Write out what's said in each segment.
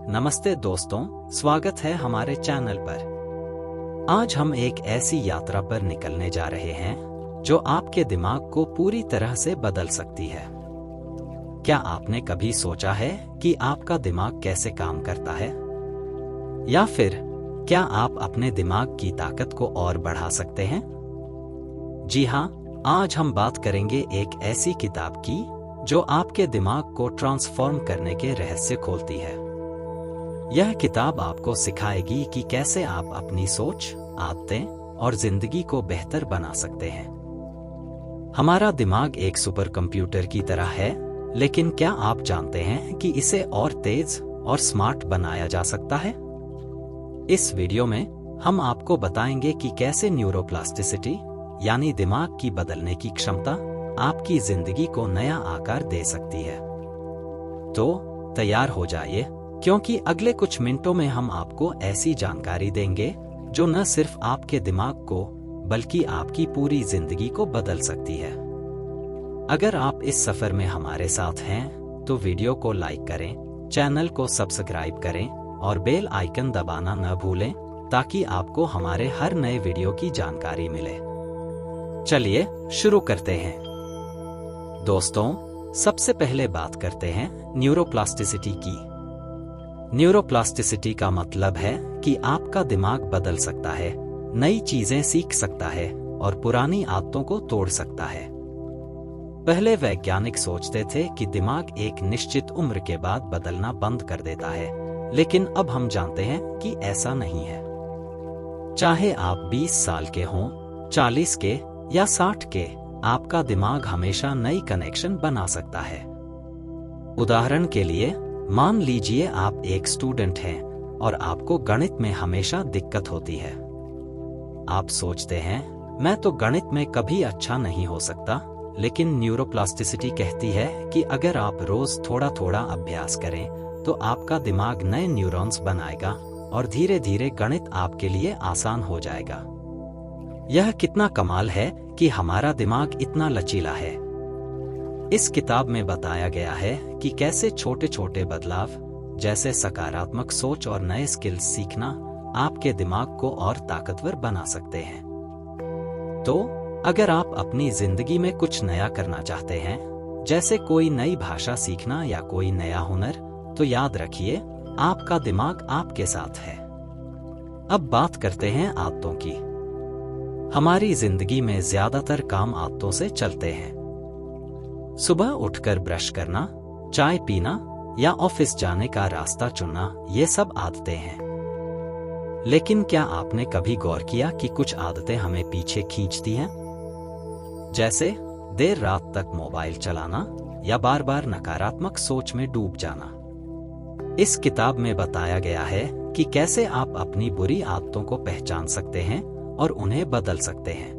नमस्ते दोस्तों, स्वागत है हमारे चैनल पर। आज हम एक ऐसी यात्रा पर निकलने जा रहे हैं जो आपके दिमाग को पूरी तरह से बदल सकती है। क्या आपने कभी सोचा है कि आपका दिमाग कैसे काम करता है? या फिर क्या आप अपने दिमाग की ताकत को और बढ़ा सकते हैं? जी हाँ, आज हम बात करेंगे एक ऐसी किताब की जो आपके दिमाग को ट्रांसफॉर्म करने के रहस्य खोलती है। यह किताब आपको सिखाएगी कि कैसे आप अपनी सोच, आदतें और जिंदगी को बेहतर बना सकते हैं। हमारा दिमाग एक सुपर कंप्यूटर की तरह है, लेकिन क्या आप जानते हैं कि इसे और तेज और स्मार्ट बनाया जा सकता है? इस वीडियो में हम आपको बताएंगे कि कैसे न्यूरोप्लास्टिसिटी यानी दिमाग की बदलने की क्षमता आपकी जिंदगी को नया आकार दे सकती है। तो तैयार हो जाइए, क्योंकि अगले कुछ मिनटों में हम आपको ऐसी जानकारी देंगे जो न सिर्फ आपके दिमाग को बल्कि आपकी पूरी जिंदगी को बदल सकती है। अगर आप इस सफर में हमारे साथ हैं तो वीडियो को लाइक करें, चैनल को सब्सक्राइब करें और बेल आइकन दबाना न भूलें ताकि आपको हमारे हर नए वीडियो की जानकारी मिले। चलिए शुरू करते हैं। दोस्तों, सबसे पहले बात करते हैं न्यूरोप्लास्टिसिटी की। न्यूरोप्लास्टिसिटी का मतलब है कि आपका दिमाग बदल सकता है, नई चीजें सीख सकता है और पुरानी आदतों को तोड़ सकता है। पहले वैज्ञानिक सोचते थे कि दिमाग एक निश्चित उम्र के बाद बदलना बंद कर देता है, लेकिन अब हम जानते हैं कि ऐसा नहीं है। चाहे आप 20 साल के हों, 40 के या 60 के, आपका दिमाग हमेशा नई कनेक्शन बना सकता है। उदाहरण के लिए, मान लीजिए आप एक स्टूडेंट हैं और आपको गणित में हमेशा दिक्कत होती है। आप सोचते हैं, मैं तो गणित में कभी अच्छा नहीं हो सकता, लेकिन न्यूरोप्लास्टिसिटी कहती है कि अगर आप रोज थोड़ा थोड़ा अभ्यास करें तो आपका दिमाग नए न्यूरॉन्स बनाएगा और धीरे धीरे गणित आपके लिए आसान हो जाएगा। यह कितना कमाल है कि हमारा दिमाग इतना लचीला है। इस किताब में बताया गया है कि कैसे छोटे छोटे बदलाव जैसे सकारात्मक सोच और नए स्किल्स सीखना आपके दिमाग को और ताकतवर बना सकते हैं। तो अगर आप अपनी जिंदगी में कुछ नया करना चाहते हैं, जैसे कोई नई भाषा सीखना या कोई नया हुनर, तो याद रखिए, आपका दिमाग आपके साथ है। अब बात करते हैं आदतों की। हमारी जिंदगी में ज्यादातर काम आदतों से चलते हैं। सुबह उठकर ब्रश करना, चाय पीना या ऑफिस जाने का रास्ता चुनना, ये सब आदतें हैं। लेकिन क्या आपने कभी गौर किया कि कुछ आदतें हमें पीछे खींचती हैं? जैसे देर रात तक मोबाइल चलाना या बार बार नकारात्मक सोच में डूब जाना। इस किताब में बताया गया है कि कैसे आप अपनी बुरी आदतों को पहचान सकते हैं और उन्हें बदल सकते हैं।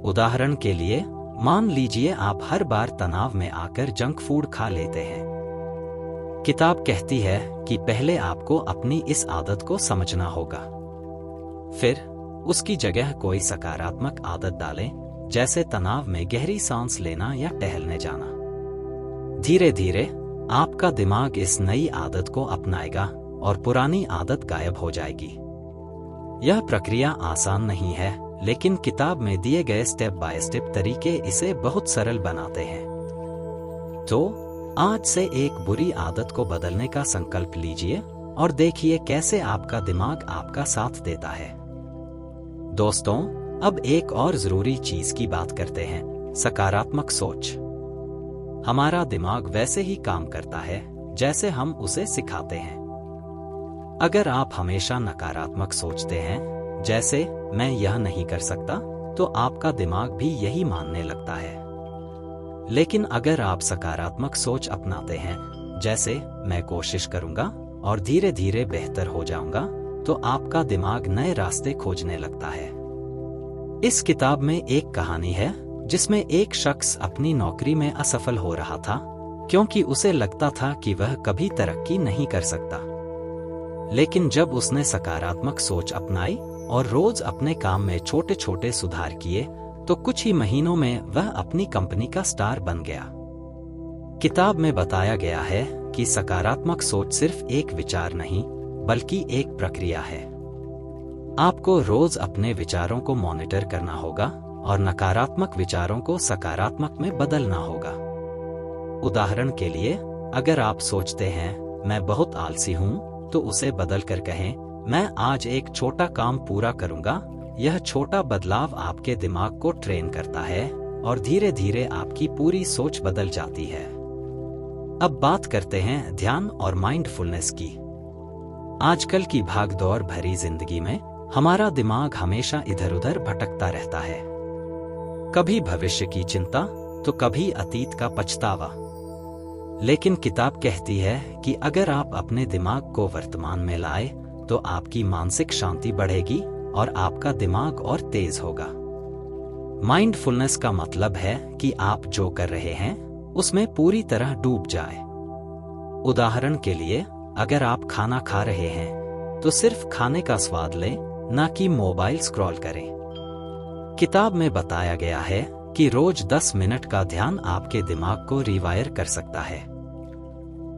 उदाहरण के लिए, मान लीजिए आप हर बार तनाव में आकर जंक फूड खा लेते हैं। किताब कहती है कि पहले आपको अपनी इस आदत को समझना होगा। फिर उसकी जगह कोई सकारात्मक आदत डालें, जैसे तनाव में गहरी सांस लेना या टहलने जाना। धीरे धीरे आपका दिमाग इस नई आदत को अपनाएगा और पुरानी आदत गायब हो जाएगी। यह प्रक्रिया आसान नहीं है, लेकिन किताब में दिए गए स्टेप बाय स्टेप तरीके इसे बहुत सरल बनाते हैं। तो आज से एक बुरी आदत को बदलने का संकल्प लीजिए और देखिए कैसे आपका दिमाग आपका साथ देता है। दोस्तों, अब एक और जरूरी चीज की बात करते हैं, सकारात्मक सोच। हमारा दिमाग वैसे ही काम करता है जैसे हम उसे सिखाते हैं। अगर आप हमेशा नकारात्मक सोचते हैं, जैसे मैं यह नहीं कर सकता, तो आपका दिमाग भी यही मानने लगता है। लेकिन अगर आप सकारात्मक सोच अपनाते हैं, जैसे मैं कोशिश करूंगा और धीरे धीरे बेहतर हो जाऊंगा, तो आपका दिमाग नए रास्ते खोजने लगता है। इस किताब में एक कहानी है जिसमें एक शख्स अपनी नौकरी में असफल हो रहा था क्योंकि उसे लगता था कि वह कभी तरक्की नहीं कर सकता। लेकिन जब उसने सकारात्मक सोच अपनाई और रोज अपने काम में छोटे छोटे सुधार किए, तो कुछ ही महीनों में वह अपनी कंपनी का स्टार बन गया। किताब में बताया गया है कि सकारात्मक सोच सिर्फ एक विचार नहीं, बल्कि एक प्रक्रिया है। आपको रोज अपने विचारों को मॉनिटर करना होगा और नकारात्मक विचारों को सकारात्मक में बदलना होगा। उदाहरण के लिए, अगर आप सोचते हैं मैं बहुत आलसी हूं, तो उसे बदलकर कहें मैं आज एक छोटा काम पूरा करूंगा। यह छोटा बदलाव आपके दिमाग को ट्रेन करता है और धीरे धीरे आपकी पूरी सोच बदल जाती है। अब बात करते हैं ध्यान और माइंडफुलनेस की। आजकल की भागदौड़ भरी जिंदगी में हमारा दिमाग हमेशा इधर उधर भटकता रहता है। कभी भविष्य की चिंता तो कभी अतीत का पछतावा। लेकिन किताब कहती है कि अगर आप अपने दिमाग को वर्तमान में लाए तो आपकी मानसिक शांति बढ़ेगी और आपका दिमाग और तेज होगा। माइंडफुलनेस का मतलब है कि आप जो कर रहे हैं उसमें पूरी तरह डूब जाए। उदाहरण के लिए, अगर आप खाना खा रहे हैं तो सिर्फ खाने का स्वाद लें, ना कि मोबाइल स्क्रॉल करें। किताब में बताया गया है कि रोज 10 मिनट का ध्यान आपके दिमाग को रिवायर कर सकता है।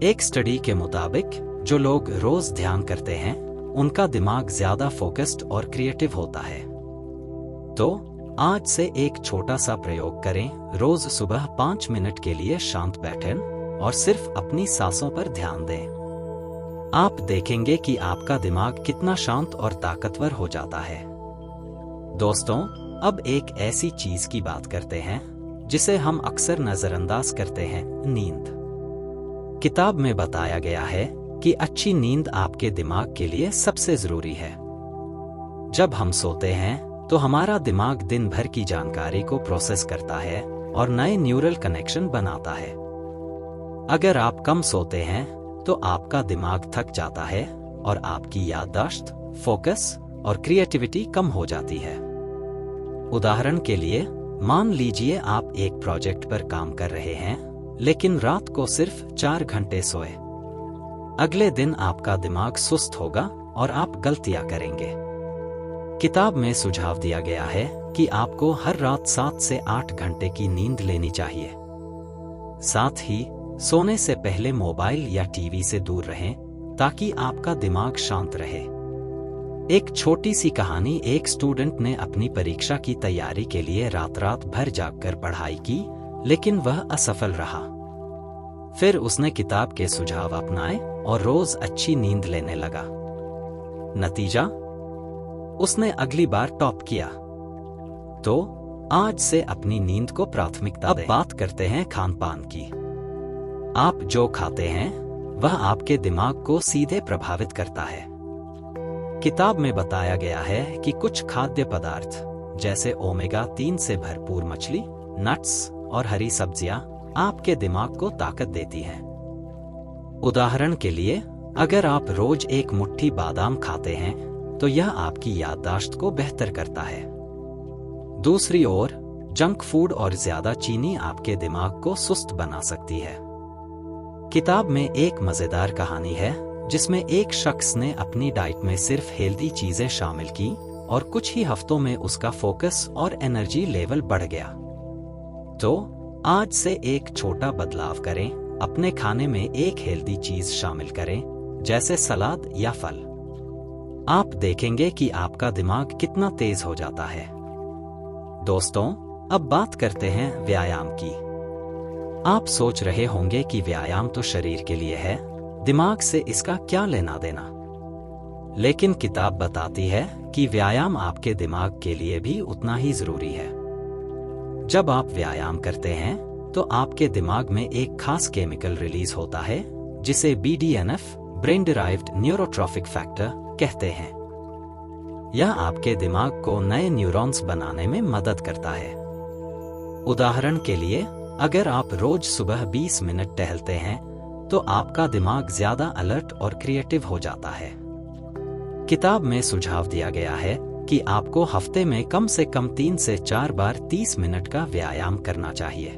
एक स्टडी के मुताबिक जो लोग रोज ध्यान करते हैं उनका दिमाग ज्यादा फोकस्ड और क्रिएटिव होता है। तो आज से एक छोटा सा प्रयोग करें। रोज सुबह 5 मिनट के लिए शांत बैठें और सिर्फ अपनी सांसों पर ध्यान दें। आप देखेंगे कि आपका दिमाग कितना शांत और ताकतवर हो जाता है। दोस्तों, अब एक ऐसी चीज की बात करते हैं जिसे हम अक्सर नजरअंदाज करते हैं, नींद। किताब में बताया गया है कि अच्छी नींद आपके दिमाग के लिए सबसे जरूरी है। जब हम सोते हैं तो हमारा दिमाग दिन भर की जानकारी को प्रोसेस करता है और नए न्यूरल कनेक्शन बनाता है। अगर आप कम सोते हैं तो आपका दिमाग थक जाता है और आपकी याददाश्त, फोकस और क्रिएटिविटी कम हो जाती है। उदाहरण के लिए, मान लीजिए आप एक प्रोजेक्ट पर काम कर रहे हैं लेकिन रात को सिर्फ 4 घंटे सोए। अगले दिन आपका दिमाग सुस्त होगा और आप गलतियां करेंगे। किताब में सुझाव दिया गया है कि आपको हर रात 7 से 8 घंटे की नींद लेनी चाहिए। साथ ही सोने से पहले मोबाइल या टीवी से दूर रहें ताकि आपका दिमाग शांत रहे। एक छोटी सी कहानी, एक स्टूडेंट ने अपनी परीक्षा की तैयारी के लिए रात भर जागकर पढ़ाई की, लेकिन वह असफल रहा। फिर उसने किताब के सुझाव अपनाए और रोज अच्छी नींद लेने लगा। नतीजा, उसने अगली बार टॉप किया। तो आज से अपनी नींद को प्राथमिकता दें। अब बात करते हैं खान पान की। आप जो खाते हैं वह आपके दिमाग को सीधे प्रभावित करता है। किताब में बताया गया है कि कुछ खाद्य पदार्थ जैसे ओमेगा 3 से भरपूर मछली, नट्स और हरी सब्जियां आपके दिमाग को ताकत देती हैं। उदाहरण के लिए, अगर आप रोज एक मुट्ठी बादाम खाते हैं तो यह आपकी याददाश्त को बेहतर करता है। दूसरी ओर, जंक फूड और ज्यादा चीनी आपके दिमाग को सुस्त बना सकती है। किताब में एक मजेदार कहानी है जिसमें एक शख्स ने अपनी डाइट में सिर्फ हेल्दी चीजें शामिल की और कुछ ही हफ्तों में उसका फोकस और एनर्जी लेवल बढ़ गया। तो आज से एक छोटा बदलाव करें, अपने खाने में एक हेल्दी चीज शामिल करें, जैसे सलाद या फल। आप देखेंगे कि आपका दिमाग कितना तेज हो जाता है। दोस्तों, अब बात करते हैं व्यायाम की। आप सोच रहे होंगे कि व्यायाम तो शरीर के लिए है, दिमाग से इसका क्या लेना देना। लेकिन किताब बताती है कि व्यायाम आपके दिमाग के लिए भी उतना ही जरूरी है। जब आप व्यायाम करते हैं तो आपके दिमाग में एक खास केमिकल रिलीज होता है जिसे BDNF, brain derived neurotrophic factor कहते हैं। यह आपके दिमाग को नए न्यूरॉन्स बनाने में मदद करता है। उदाहरण के लिए, अगर आप रोज सुबह 20 मिनट टहलते हैं तो आपका दिमाग ज्यादा अलर्ट और क्रिएटिव हो जाता है। किताब में सुझाव दिया गया है कि आपको हफ्ते में कम से कम 3 से 4 बार 30 मिनट का व्यायाम करना चाहिए।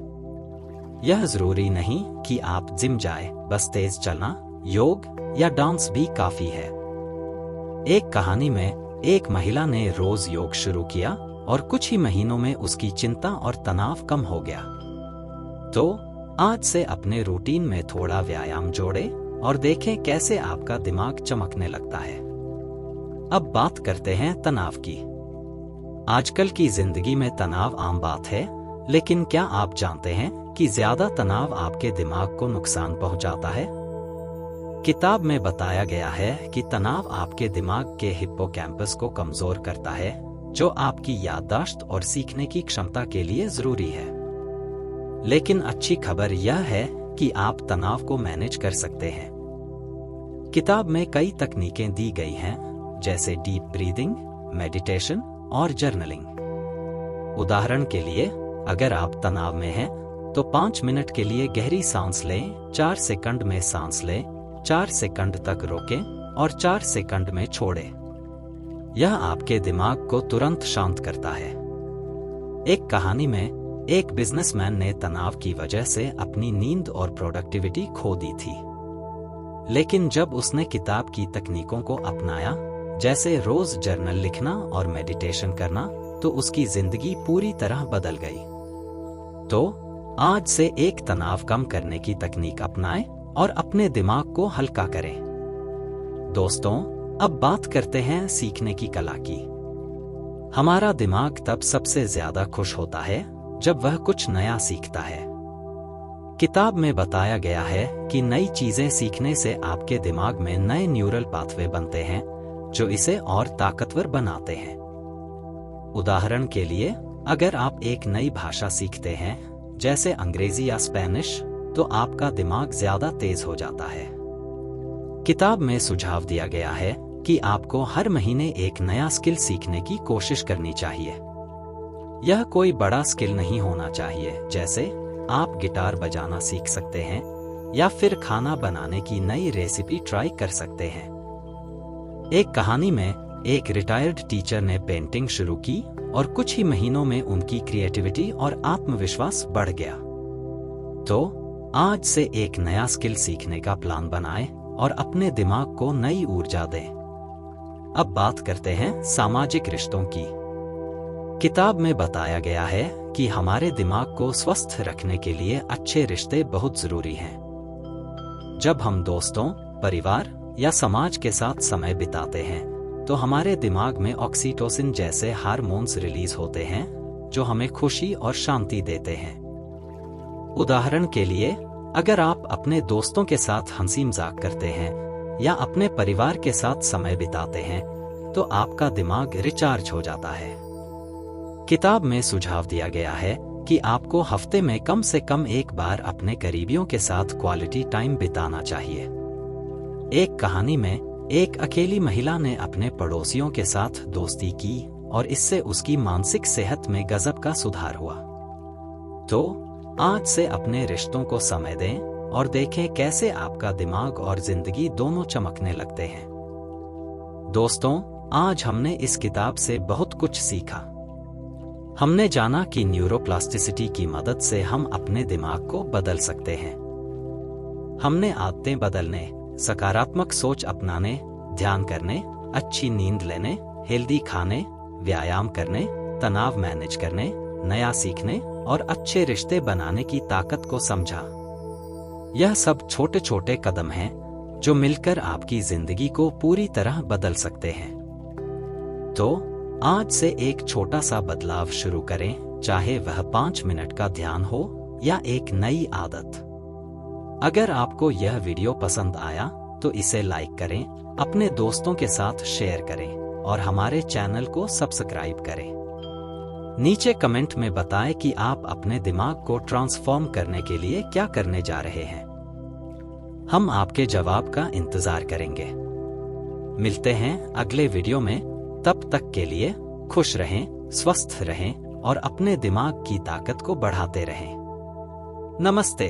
यह जरूरी नहीं कि आप जिम जाए, बस तेज चलना, योग या डांस भी काफी है। एक कहानी में एक महिला ने रोज योग शुरू किया और कुछ ही महीनों में उसकी चिंता और तनाव कम हो गया। तो आज से अपने रूटीन में थोड़ा व्यायाम जोड़ें और देखें कैसे आपका दिमाग चमकने लगता है। अब बात करते हैं तनाव की। आजकल की जिंदगी में तनाव आम बात है, लेकिन क्या आप जानते हैं कि ज्यादा तनाव आपके दिमाग को नुकसान पहुंचाता है? किताब में बताया गया है कि तनाव आपके दिमाग के हिप्पोकैम्पस को कमजोर करता है, जो आपकी याददाश्त और सीखने की क्षमता के लिए जरूरी है। लेकिन अच्छी खबर यह है कि आप तनाव को मैनेज कर सकते हैं। किताब में कई तकनीकें दी गई हैं, जैसे डीप ब्रीदिंग, मेडिटेशन और जर्नलिंग। उदाहरण के लिए, अगर आप तनाव में हैं, तो 5 मिनट के लिए गहरी सांस लें, 4 सेकंड में सांस लें, 4 सेकंड तक रोकें और 4 सेकंड में छोड़ें। यह आपके दिमाग को तुरंत शांत करता है। एक कहानी में एक बिजनेसमैन ने तनाव की वजह से अपनी नींद और प्रोडक्टिविटी खो दी थी। लेकिन जब उसने किताब की तकनीकों को अपनाया, जैसे रोज जर्नल लिखना और मेडिटेशन करना, तो उसकी जिंदगी पूरी तरह बदल गई। तो आज से एक तनाव कम करने की तकनीक अपनाएं और अपने दिमाग को हल्का करें। दोस्तों, अब बात करते हैं सीखने की कला की। हमारा दिमाग तब सबसे ज्यादा खुश होता है जब वह कुछ नया सीखता है। किताब में बताया गया है कि नई चीजें सीखने से आपके दिमाग में नए न्यूरल पाथवे बनते हैं, जो इसे और ताकतवर बनाते हैं। उदाहरण के लिए, अगर आप एक नई भाषा सीखते हैं, जैसे अंग्रेजी या स्पेनिश, तो आपका दिमाग ज्यादा तेज हो जाता है। किताब में सुझाव दिया गया है कि आपको हर महीने एक नया स्किल सीखने की कोशिश करनी चाहिए। यह कोई बड़ा स्किल नहीं होना चाहिए, जैसे आप गिटार बजाना सीख सकते हैं या फिर खाना बनाने की नई रेसिपी ट्राई कर सकते हैं। एक कहानी में एक रिटायर्ड टीचर ने पेंटिंग शुरू की और कुछ ही महीनों में उनकी क्रिएटिविटी और आत्मविश्वास बढ़ गया। तो आज से एक नया स्किल सीखने का प्लान बनाएं और अपने दिमाग को नई ऊर्जा दें। अब बात करते हैं सामाजिक रिश्तों की। किताब में बताया गया है कि हमारे दिमाग को स्वस्थ रखने के लिए अच्छे रिश्ते बहुत जरूरी हैं। जब हम दोस्तों, परिवार या समाज के साथ समय बिताते हैं, तो हमारे दिमाग में ऑक्सीटोसिन जैसे हार्मोन्स रिलीज होते हैं, जो हमें खुशी और शांति देते हैं। उदाहरण के लिए, अगर आप अपने दोस्तों के साथ हंसी मजाक करते हैं या अपने परिवार के साथ समय बिताते हैं, तो आपका दिमाग रिचार्ज हो जाता है। किताब में सुझाव दिया गया है कि आपको हफ्ते में कम से कम एक बार अपने करीबियों के साथ क्वालिटी टाइम बिताना चाहिए। एक कहानी में एक अकेली महिला ने अपने पड़ोसियों के साथ दोस्ती की और इससे उसकी मानसिक सेहत में गजब का सुधार हुआ। तो आज से अपने रिश्तों को समय दें और देखें कैसे आपका दिमाग और जिंदगी दोनों चमकने लगते हैं। दोस्तों, आज हमने इस किताब से बहुत कुछ सीखा। हमने जाना कि न्यूरोप्लास्टिसिटी की मदद से हम अपने दिमाग को बदल सकते हैं। हमने आदतें बदलने, सकारात्मक सोच अपनाने, ध्यान करने, अच्छी नींद लेने, हेल्दी खाने, व्यायाम करने, तनाव मैनेज करने, नया सीखने और अच्छे रिश्ते बनाने की ताकत को समझा। यह सब छोटे छोटे कदम हैं जो मिलकर आपकी जिंदगी को पूरी तरह बदल सकते हैं। तो आज से एक छोटा सा बदलाव शुरू करें, चाहे वह 5 मिनट का ध्यान हो या एक नई आदत। अगर आपको यह वीडियो पसंद आया तो इसे लाइक करें, अपने दोस्तों के साथ शेयर करें और हमारे चैनल को सब्सक्राइब करें। नीचे कमेंट में बताएं कि आप अपने दिमाग को ट्रांसफॉर्म करने के लिए क्या करने जा रहे हैं। हम आपके जवाब का इंतजार करेंगे। मिलते हैं अगले वीडियो में। तब तक के लिए खुश रहें, स्वस्थ रहें और अपने दिमाग की ताकत को बढ़ाते रहें। नमस्ते।